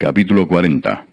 Capítulo 40.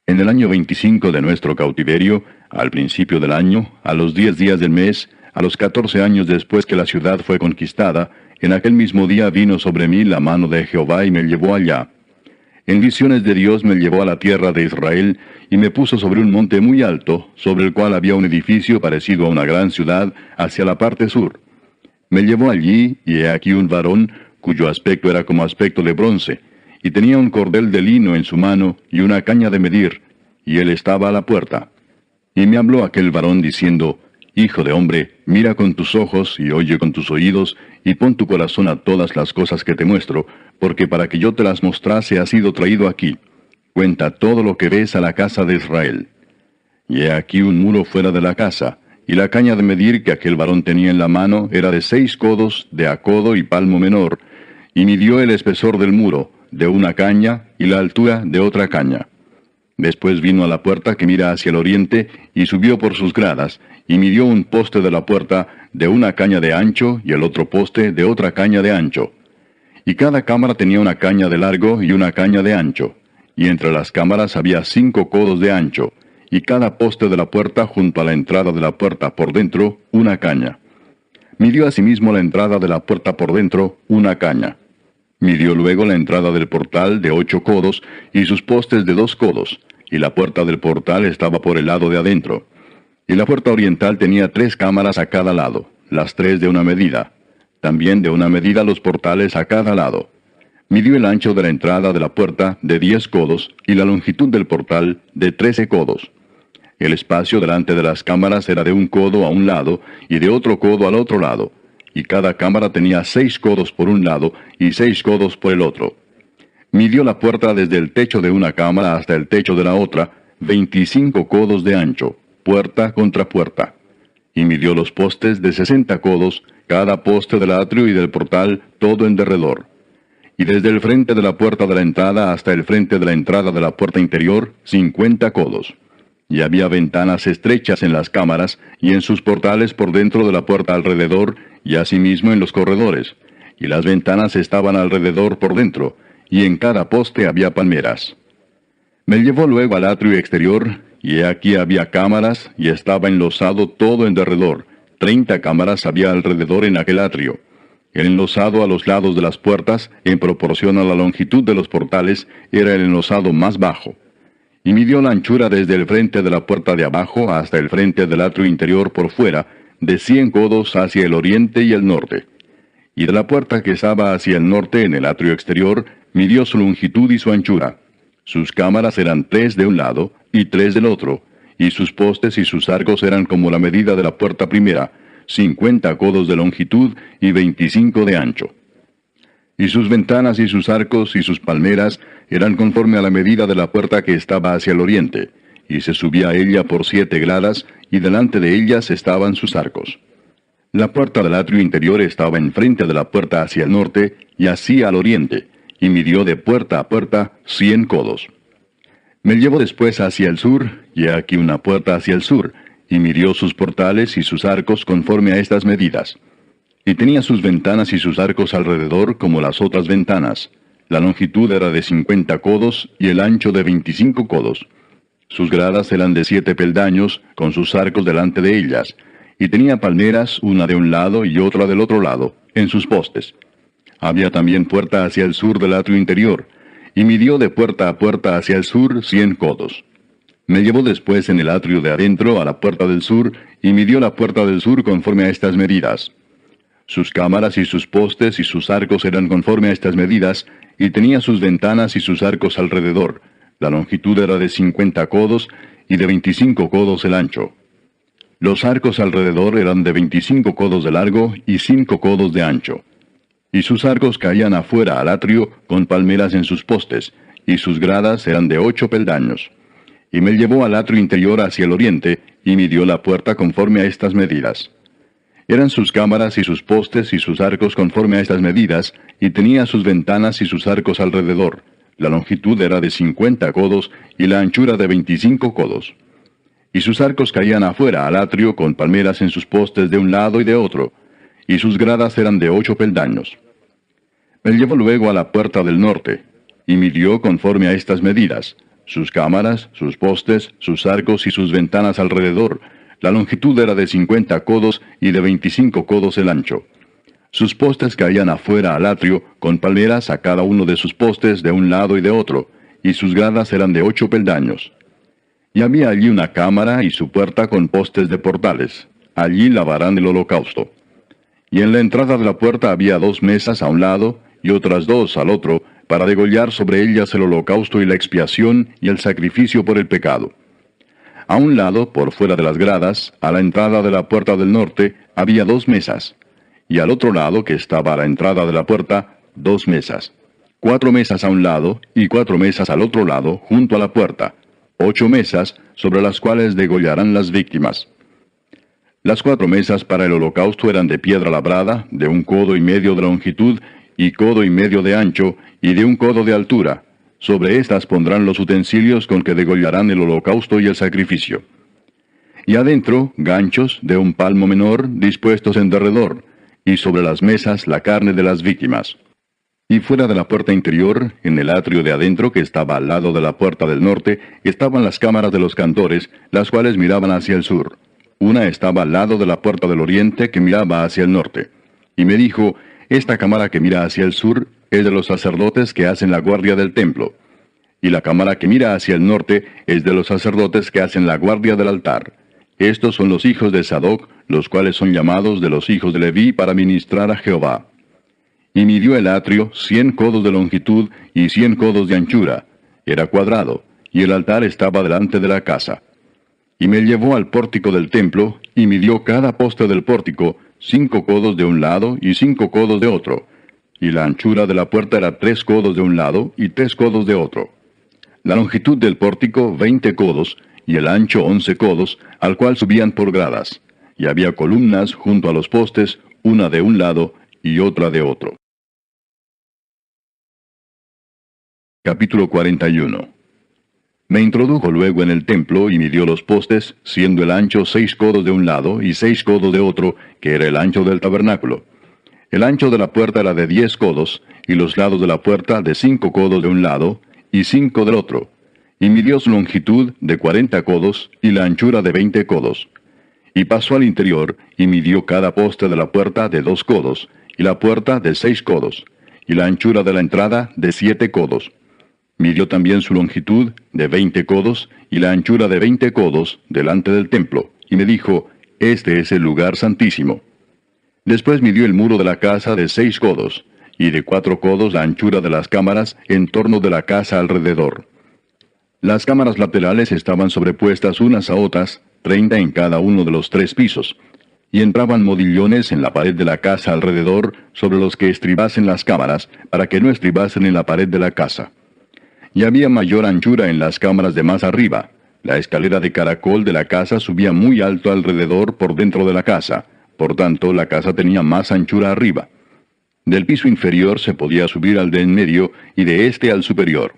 En el año 25 de nuestro cautiverio, al principio del año, a los 10 días del mes, a los 14 años después que la ciudad fue conquistada, en aquel mismo día vino sobre mí la mano de Jehová y me llevó allá. En visiones de Dios me llevó a la tierra de Israel, y me puso sobre un monte muy alto, sobre el cual había un edificio parecido a una gran ciudad, hacia la parte sur. Me llevó allí, y he aquí un varón, cuyo aspecto era como aspecto de bronce, y tenía un cordel de lino en su mano, y una caña de medir, y él estaba a la puerta. Y me habló aquel varón diciendo, Hijo de hombre, mira con tus ojos, y oye con tus oídos, y pon tu corazón a todas las cosas que te muestro, porque para que yo te las mostrase has sido traído aquí. Cuenta todo lo que ves a la casa de Israel. Y he aquí un muro fuera de la casa, y la caña de medir que aquel varón tenía en la mano era de 6 codos, de a codo y palmo menor, y midió el espesor del muro, de una caña, y la altura de otra caña. Después vino a la puerta que mira hacia el oriente, y subió por sus gradas, y midió un poste de la puerta de una caña de ancho, y el otro poste de otra caña de ancho. Y cada cámara tenía una caña de largo y una caña de ancho, y entre las cámaras había 5 codos de ancho, y cada poste de la puerta junto a la entrada de la puerta por dentro una caña. Midió asimismo la entrada de la puerta por dentro una caña. Midió luego la entrada del portal de 8 codos, y sus postes de 2 codos, y la puerta del portal estaba por el lado de adentro. Y la puerta oriental tenía 3 cámaras a cada lado, las 3 de una medida. También de una medida los portales a cada lado. Midió el ancho de la entrada de la puerta de 10 codos, y la longitud del portal de 13 codos. El espacio delante de las cámaras era de 1 codo a un lado, y de otro codo al otro lado, y cada cámara tenía 6 codos por un lado, y 6 codos por el otro. Midió la puerta desde el techo de una cámara hasta el techo de la otra, 25 codos de ancho, puerta contra puerta. Y midió los postes de 60 codos, cada poste del atrio y del portal, todo en derredor. Y desde el frente de la puerta de la entrada hasta el frente de la entrada de la puerta interior, 50 codos. Y había ventanas estrechas en las cámaras, y en sus portales por dentro de la puerta alrededor, y asimismo en los corredores. Y las ventanas estaban alrededor por dentro, y en cada poste había palmeras. Me llevó luego al atrio exterior, y he aquí había cámaras, y estaba enlosado todo en derredor. 30 cámaras había alrededor en aquel atrio. El enlosado a los lados de las puertas, en proporción a la longitud de los portales, era el enlosado más bajo. Y midió la anchura desde el frente de la puerta de abajo hasta el frente del atrio interior por fuera, de 100 codos hacia el oriente y el norte. Y de la puerta que estaba hacia el norte en el atrio exterior, midió su longitud y su anchura. Sus cámaras eran 3 de un lado y 3 del otro, y sus postes y sus arcos eran como la medida de la puerta primera, 50 codos de longitud y 25 de ancho. Y sus ventanas y sus arcos y sus palmeras eran conforme a la medida de la puerta que estaba hacia el oriente, y se subía a ella por 7 gradas, y delante de ellas estaban sus arcos. La puerta del atrio interior estaba enfrente de la puerta hacia el norte, y así al oriente, y midió de puerta a puerta 100 codos. Me llevó después hacia el sur, y he aquí una puerta hacia el sur, y midió sus portales y sus arcos conforme a estas medidas. Y tenía sus ventanas y sus arcos alrededor como las otras ventanas. La longitud era de 50 codos y el ancho de 25 codos. Sus gradas eran de 7 peldaños, con sus arcos delante de ellas, y tenía palmeras, una de un lado y otra del otro lado, en sus postes. Había también puerta hacia el sur del atrio interior, y midió de puerta a puerta hacia el sur 100 codos. Me llevó después en el atrio de adentro a la puerta del sur, y midió la puerta del sur conforme a estas medidas. Sus cámaras y sus postes y sus arcos eran conforme a estas medidas, y tenía sus ventanas y sus arcos alrededor. La longitud era de 50 codos, y de 25 codos el ancho. Los arcos alrededor eran de 25 codos de largo y 5 codos de ancho. Y sus arcos caían afuera al atrio, con palmeras en sus postes, y sus gradas eran de 8 peldaños. Y me llevó al atrio interior hacia el oriente, y midió la puerta conforme a estas medidas. Eran sus cámaras y sus postes y sus arcos conforme a estas medidas, y tenía sus ventanas y sus arcos alrededor. La longitud era de 50 codos, y la anchura de 25 codos. Y sus arcos caían afuera al atrio con palmeras en sus postes de un lado y de otro, y sus gradas eran de 8 peldaños. Me llevó luego a la puerta del norte, Y midió conforme a estas medidas: sus cámaras, sus postes, sus arcos y sus ventanas alrededor. La longitud era de 50 codos y de 25 codos el ancho. Sus postes caían afuera al atrio, con palmeras a cada uno de sus postes de un lado y de otro, y sus gradas eran de 8 peldaños. Y había allí una cámara y su puerta con postes de portales. Allí lavarán el holocausto. Y en la entrada de la puerta había 2 mesas a un lado, y otras 2 al otro, para degollar sobre ellas el holocausto y la expiación y el sacrificio por el pecado. A un lado, por fuera de las gradas, a la entrada de la puerta del norte, había 2 mesas. Y al otro lado, que estaba a la entrada de la puerta, 2 mesas. 4 mesas a un lado, y 4 mesas al otro lado, junto a la puerta. 8 mesas, sobre las cuales degollarán las víctimas. Las 4 mesas para el holocausto eran de piedra labrada, de 1 codo y medio de longitud, y codo y medio de ancho, y de 1 codo de altura. Sobre estas pondrán los utensilios con que degollarán el holocausto y el sacrificio. Y adentro, ganchos de 1 palmo menor, dispuestos en derredor, y sobre las mesas la carne de las víctimas. Y fuera de la puerta interior, en el atrio de adentro que estaba al lado de la puerta del norte, estaban las cámaras de los cantores, las cuales miraban hacia el sur. Una estaba al lado de la puerta del oriente que miraba hacia el norte. Y me dijo: esta cámara que mira hacia el sur es de los sacerdotes que hacen la guardia del templo. Y la cámara que mira hacia el norte es de los sacerdotes que hacen la guardia del altar. Estos son los hijos de Sadoc, los cuales son llamados de los hijos de Leví para ministrar a Jehová. Y midió el atrio 100 codos de longitud y 100 codos de anchura. Era cuadrado, y el altar estaba delante de la casa. Y me llevó al pórtico del templo, y midió cada poste del pórtico 5 codos de un lado y 5 codos de otro. Y la anchura de la puerta era 3 codos de un lado y 3 codos de otro. La longitud del pórtico 20 codos, y el ancho 11 codos, al cual subían por gradas. Y había columnas junto a los postes, una de un lado y otra de otro. Capítulo 41. Me introdujo luego en el templo y midió los postes, siendo el ancho 6 codos de un lado y 6 codos de otro, que era el ancho del tabernáculo. El ancho de la puerta era de 10 codos, y los lados de la puerta de 5 codos de un lado y 5 del otro. Y midió su longitud de 40 codos y la anchura de 20 codos. Y pasó al interior y midió cada poste de la puerta de 2 codos, y la puerta de 6 codos, y la anchura de la entrada de 7 codos. Midió también su longitud de 20 codos y la anchura de 20 codos delante del templo, y me dijo: este es el lugar santísimo. Después midió el muro de la casa de 6 codos, y de 4 codos la anchura de las cámaras en torno de la casa alrededor. Las cámaras laterales estaban sobrepuestas unas a otras, 30 en cada uno de los 3 pisos, y entraban modillones en la pared de la casa alrededor, sobre los que estribasen las cámaras, para que no estribasen en la pared de la casa. Y había mayor anchura en las cámaras de más arriba. La escalera de caracol de la casa subía muy alto alrededor por dentro de la casa, por tanto la casa tenía más anchura arriba. Del piso inferior se podía subir al de en medio, y de este al superior.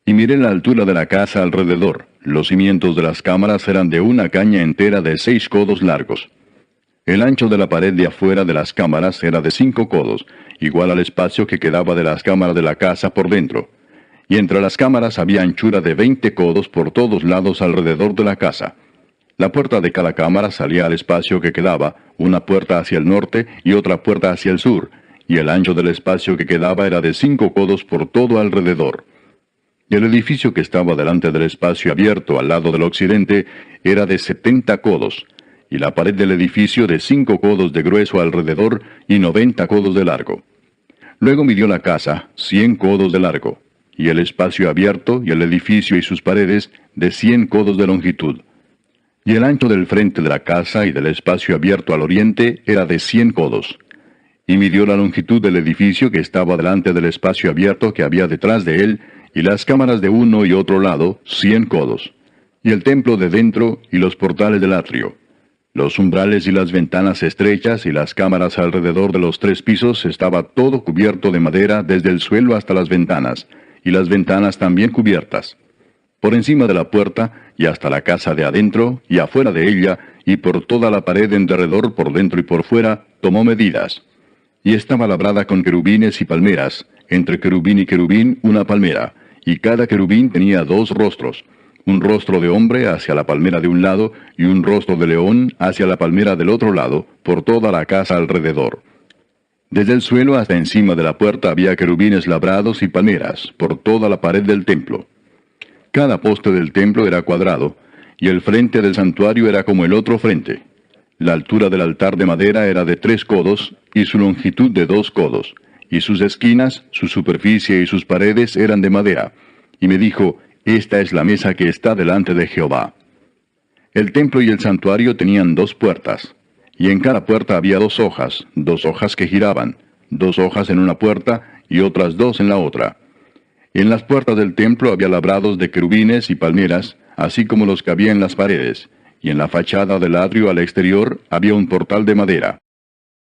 Y miré la altura de la casa alrededor. Los cimientos de las cámaras eran de una caña entera de 6 codos largos. El ancho de la pared de afuera de las cámaras era de 5 codos, igual al espacio que quedaba de las cámaras de la casa por dentro. Y entre las cámaras había anchura de 20 codos por todos lados alrededor de la casa. La puerta de cada cámara salía al espacio que quedaba, una puerta hacia el norte y otra puerta hacia el sur, y el ancho del espacio que quedaba era de 5 codos por todo alrededor. Y el edificio que estaba delante del espacio abierto al lado del occidente era de 70 codos, y la pared del edificio de 5 codos de grueso alrededor y 90 codos de largo. Luego midió la casa 100 codos de largo, y el espacio abierto y el edificio y sus paredes de 100 codos de longitud. Y el ancho del frente de la casa y del espacio abierto al oriente era de 100 codos. Y midió la longitud del edificio que estaba delante del espacio abierto que había detrás de él, y las cámaras de uno y otro lado, 100 codos. Y el templo de dentro y los portales del atrio. Los umbrales y las ventanas estrechas y las cámaras alrededor de los 3 pisos estaba todo cubierto de madera desde el suelo hasta las ventanas, y las ventanas también cubiertas. Por encima de la puerta, y hasta la casa de adentro, y afuera de ella, y por toda la pared en derredor por dentro y por fuera, tomó medidas. Y estaba labrada con querubines y palmeras, entre querubín y querubín una palmera, y cada querubín tenía 2 rostros, un rostro de hombre hacia la palmera de un lado y un rostro de león hacia la palmera del otro lado, por toda la casa alrededor. Desde el suelo hasta encima de la puerta había querubines labrados y palmeras, por toda la pared del templo. Cada poste del templo era cuadrado, y el frente del santuario era como el otro frente. La altura del altar de madera era de 3 codos, y su longitud de 2 codos, y sus esquinas, su superficie y sus paredes eran de madera. Y me dijo, esta es la mesa que está delante de Jehová. El templo y el santuario tenían 2 puertas, y en cada puerta había 2 hojas que giraban, 2 hojas en una puerta y otras 2 en la otra. En las puertas del templo había labrados de querubines y palmeras, así como los que había en las paredes, y en la fachada del atrio al exterior había un portal de madera.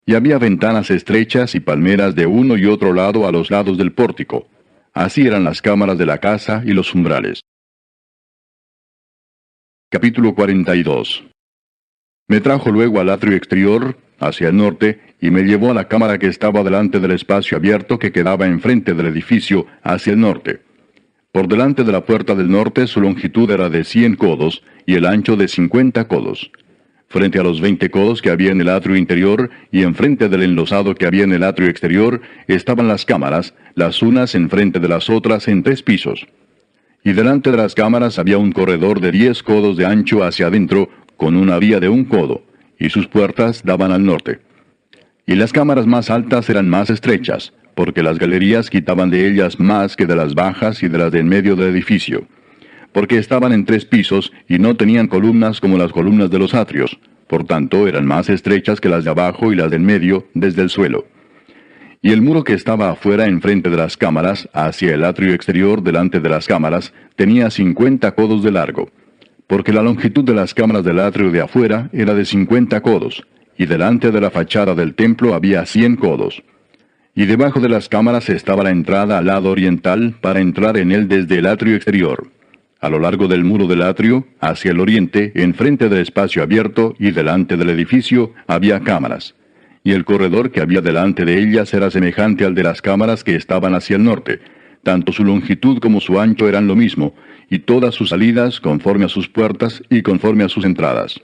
Y había ventanas estrechas y palmeras de uno y otro lado a los lados del pórtico. Así eran las cámaras de la casa y los umbrales. Capítulo 42. Me trajo luego al atrio exterior, hacia el norte, y me llevó a la cámara que estaba delante del espacio abierto que quedaba enfrente del edificio, hacia el norte. Por delante de la puerta del norte su longitud era de 100 codos, y el ancho de 50 codos. Frente a los 20 codos que había en el atrio interior, y enfrente del enlosado que había en el atrio exterior, estaban las cámaras, las unas enfrente de las otras en 3 pisos. Y delante de las cámaras había un corredor de 10 codos de ancho hacia adentro, con una vía de 1 codo, y sus puertas daban al norte. Y las cámaras más altas eran más estrechas, porque las galerías quitaban de ellas más que de las bajas y de las de en medio del edificio, porque estaban en 3 pisos y no tenían columnas como las columnas de los atrios, por tanto eran más estrechas que las de abajo y las de en medio desde el suelo. Y el muro que estaba afuera enfrente de las cámaras, hacia el atrio exterior delante de las cámaras, tenía 50 codos de largo, porque la longitud de las cámaras del atrio de afuera era de 50 codos, y delante de la fachada del templo había 100 codos. Y debajo de las cámaras estaba la entrada al lado oriental para entrar en él desde el atrio exterior. A lo largo del muro del atrio, hacia el oriente, enfrente del espacio abierto y delante del edificio, había cámaras. Y el corredor que había delante de ellas era semejante al de las cámaras que estaban hacia el norte. Tanto su longitud como su ancho eran lo mismo, y todas sus salidas conforme a sus puertas y conforme a sus entradas.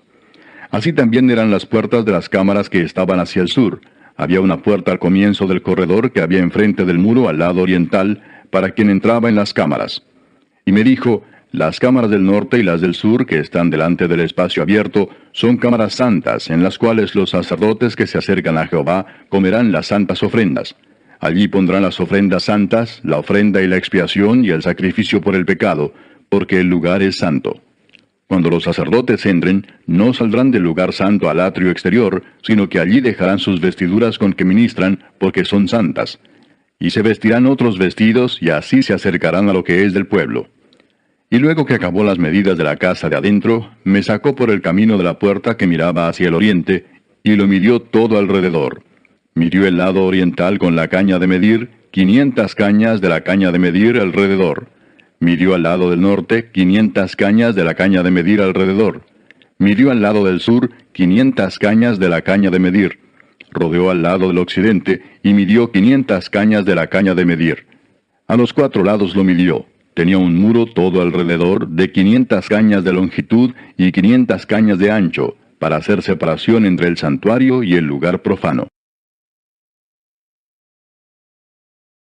Así también eran las puertas de las cámaras que estaban hacia el sur. Había una puerta al comienzo del corredor que había enfrente del muro al lado oriental, para quien entraba en las cámaras. Y me dijo, las cámaras del norte y las del sur, que están delante del espacio abierto, son cámaras santas, en las cuales los sacerdotes que se acercan a Jehová comerán las santas ofrendas. Allí pondrán las ofrendas santas, la ofrenda y la expiación y el sacrificio por el pecado, porque el lugar es santo. Cuando los sacerdotes entren, no saldrán del lugar santo al atrio exterior, sino que allí dejarán sus vestiduras con que ministran, porque son santas. Y se vestirán otros vestidos, y así se acercarán a lo que es del pueblo. Y luego que acabó las medidas de la casa de adentro, me sacó por el camino de la puerta que miraba hacia el oriente, y lo midió todo alrededor. Midió el lado oriental con la caña de medir, 500 cañas de la caña de medir alrededor. Midió al lado del norte 500 cañas de la caña de medir alrededor. Midió al lado del sur 500 cañas de la caña de medir. Rodeó al lado del occidente y midió 500 cañas de la caña de medir. A los 4 lados lo midió. Tenía un muro todo alrededor de 500 cañas de longitud y 500 cañas de ancho, para hacer separación entre el santuario y el lugar profano.